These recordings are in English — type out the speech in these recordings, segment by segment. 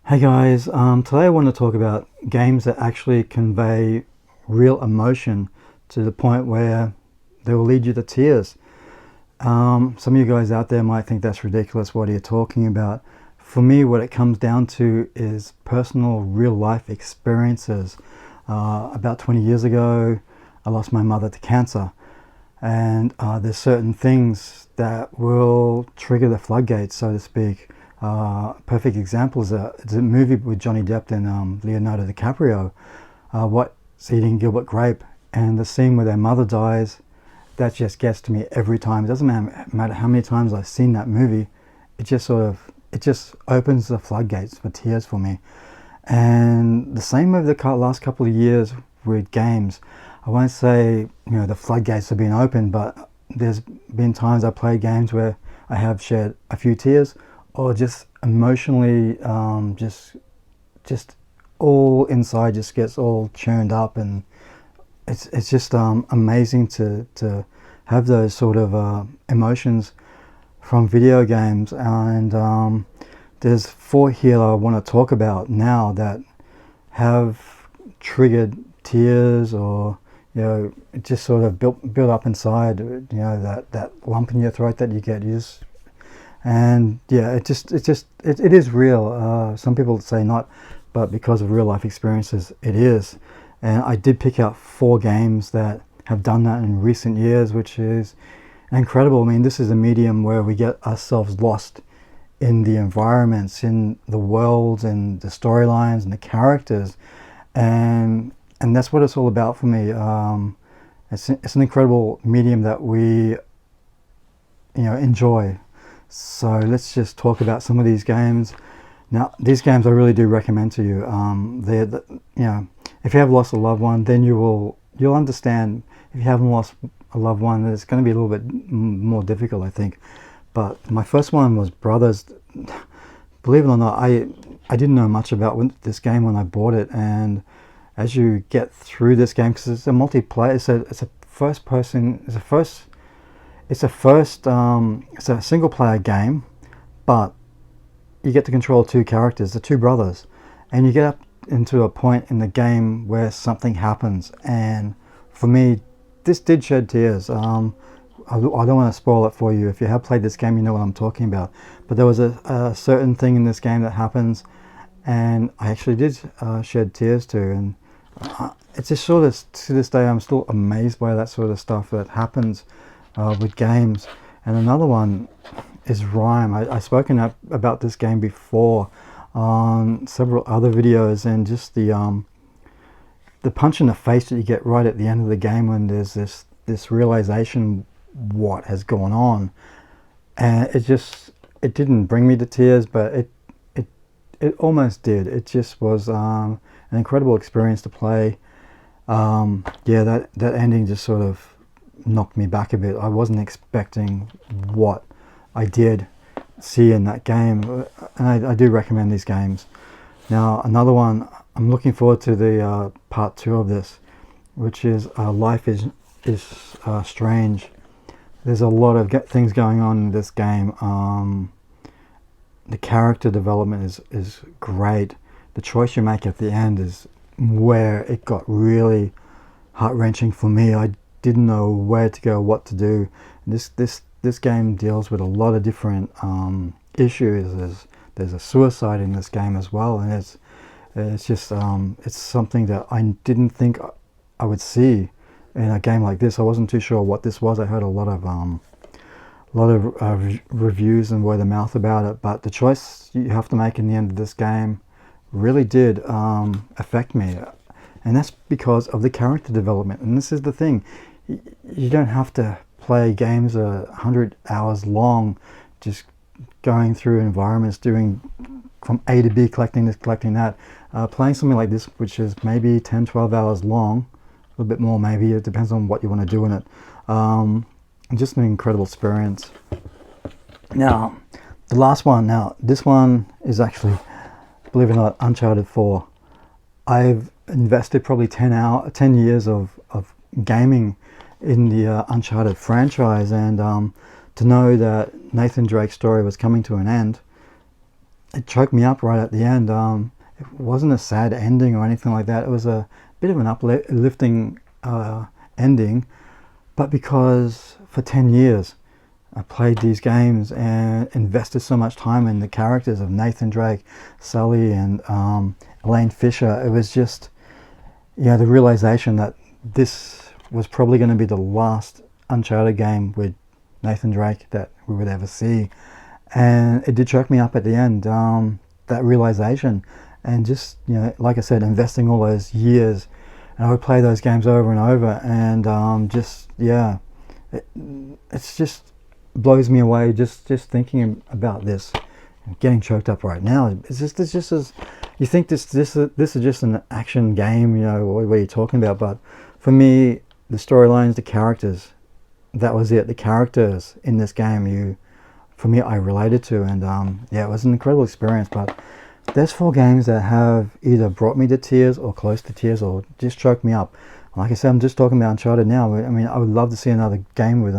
Hey guys, today I want to talk about games that actually convey real emotion to the point where they will lead you to tears. Some of you guys out there might think that's ridiculous. What are you talking about? For me, what it comes down to is personal real life experiences. About 20 years ago, I lost my mother to cancer, and there's certain things that will trigger the floodgates, so to speak. Perfect example is it's a movie with Johnny Depp and Leonardo DiCaprio, What's Eating Gilbert Grape, and the scene where their mother dies, that just gets to me every time. It doesn't matter how many times I've seen that movie, it just opens the floodgates for tears for me. And the same over the last couple of years with games. I won't say the floodgates have been open, but there's been times I played games where I have shed a few tears, or just emotionally, just all inside just gets all churned up, and it's just amazing to have those sort of emotions from video games. And there's four here I want to talk about now that have triggered tears, or it just sort of built up inside, that lump in your throat that you get. And yeah, it is real. Some people say not, but because of real life experiences, it is. And I did pick out four games that have done that in recent years, which is incredible. I mean, this is a medium where we get ourselves lost in the environments, in the worlds, and the storylines and the characters, and that's what it's all about for me. It's an incredible medium that we enjoy. So let's just talk about some of these games. Now, these games I really do recommend to you. If you have lost a loved one, then you'll understand. If you haven't lost a loved one, it's going to be a little bit more difficult, I think. But my first one was Brothers. Believe it or not, I didn't know much about this game when I bought it, and as you get through this game, because it's a multiplayer, it's a first person, it's a single player game, but you get to control two characters, the two brothers, and you get up into a point in the game where something happens, and for me, this did shed tears. I don't want to spoil it for you. If you have played this game, you know what I'm talking about. But there was a certain thing in this game that happens, and I actually did shed tears too. And it's just sort of, to this day, I'm still amazed by that sort of stuff that happens with games. And another one is Rhyme. I've spoken about this game before on several other videos, and just the punch in the face that you get right at the end of the game when there's this realization what has gone on, and it didn't bring me to tears, but it almost did. It just was an incredible experience to play. That ending just sort of knocked me back a bit. I wasn't expecting what I did see in that game, and I do recommend these games. Now, another one, I'm looking forward to the part 2 of this, which is Life is Strange. There's a lot of things going on in this game. The character development is great. The choice you make at the end is where it got really heart-wrenching for me. I didn't know where to go, what to do. This game deals with a lot of different issues. There's a suicide in this game as well, and it's just it's something that I didn't think I would see in a game like this. I wasn't too sure what this was. I heard a lot of reviews and word of mouth about it, but the choice you have to make in the end of this game really did affect me, and that's because of the character development. And this is the thing, you don't have to play games 100 hours long, just going through environments, doing from A to B, collecting this, collecting that. Playing something like this, which is maybe 10-12 hours long, a little bit more maybe, it depends on what you want to do in it. Just an incredible experience. Now, the last one, this one is actually, believe it or not, Uncharted 4. I've invested probably 10 years of gaming in the Uncharted franchise, and to know that Nathan Drake's story was coming to an end, it choked me up right at the end. It wasn't a sad ending or anything like that. It was a bit of an uplifting ending, but because for 10 years I played these games and invested so much time in the characters of Nathan Drake, Sully, and Elaine Fisher, it was just, yeah, the realization that this was probably going to be the last Uncharted game with Nathan Drake that we would ever see. And it did choke me up at the end, that realization. And just, you know, like I said, investing all those years, and I would play those games over and over, and just, yeah, it's just blows me away just thinking about this. Getting choked up right now. It's just as you think this is just an action game, you know, what are you talking about? But for me, the storylines, the characters, that was it. The characters in this game, for me, I related to, and yeah, it was an incredible experience. But there's 4 games that have either brought me to tears or close to tears or just choked me up. Like I said, I'm just talking about Uncharted now. I mean, I would love to see another game with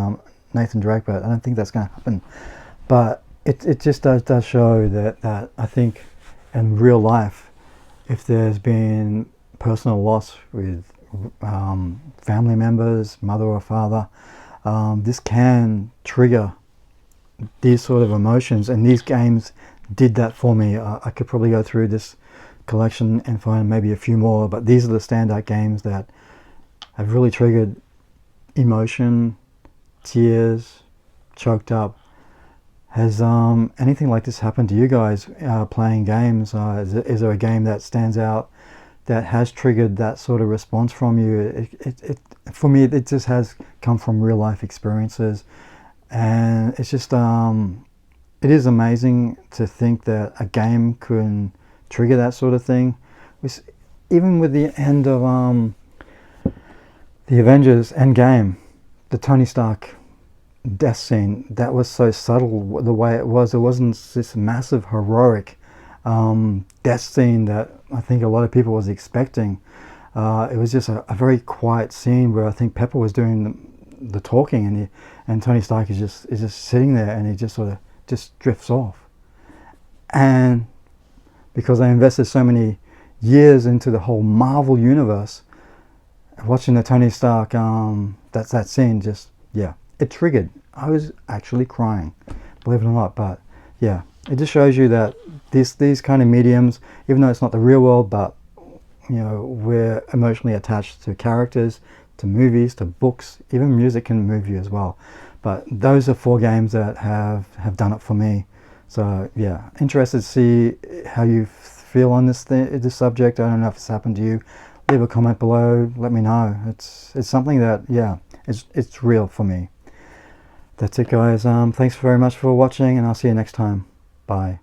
Nathan Drake, but I don't think that's going to happen. But it just does show that I think in real life, if there's been personal loss with family members, mother or father, this can trigger these sort of emotions, and these games did that for me. I could probably go through this collection and find maybe a few more, but these are the standout games that have really triggered emotion, tears, choked up. Has anything like this happened to you guys playing games? Is there a game that stands out that has triggered that sort of response from you? For me, it just has come from real life experiences, and it's just it is amazing to think that a game can trigger that sort of thing. Even with the end of the Avengers Endgame, the Tony Stark death scene, that was so subtle the way it was. It wasn't this massive heroic death scene that I think a lot of people was expecting. It was just a very quiet scene where I think Pepper was doing the talking, and Tony Stark is just sitting there, and he just sort of just drifts off. And because I invested so many years into the whole Marvel universe, watching the Tony Stark that scene, just, yeah, it triggered. I was actually crying, believe it or not. But yeah, it just shows you that these kind of mediums, even though it's not the real world, but you know, we're emotionally attached to characters, to movies, to books. Even music can move you as well. But those are 4 games that have done it for me. So yeah, interested to see how you feel on this subject. I don't know if it's happened to you. Leave a comment below. Let me know. It's something that, yeah, it's real for me. That's it, guys. Thanks very much for watching, and I'll see you next time. Bye.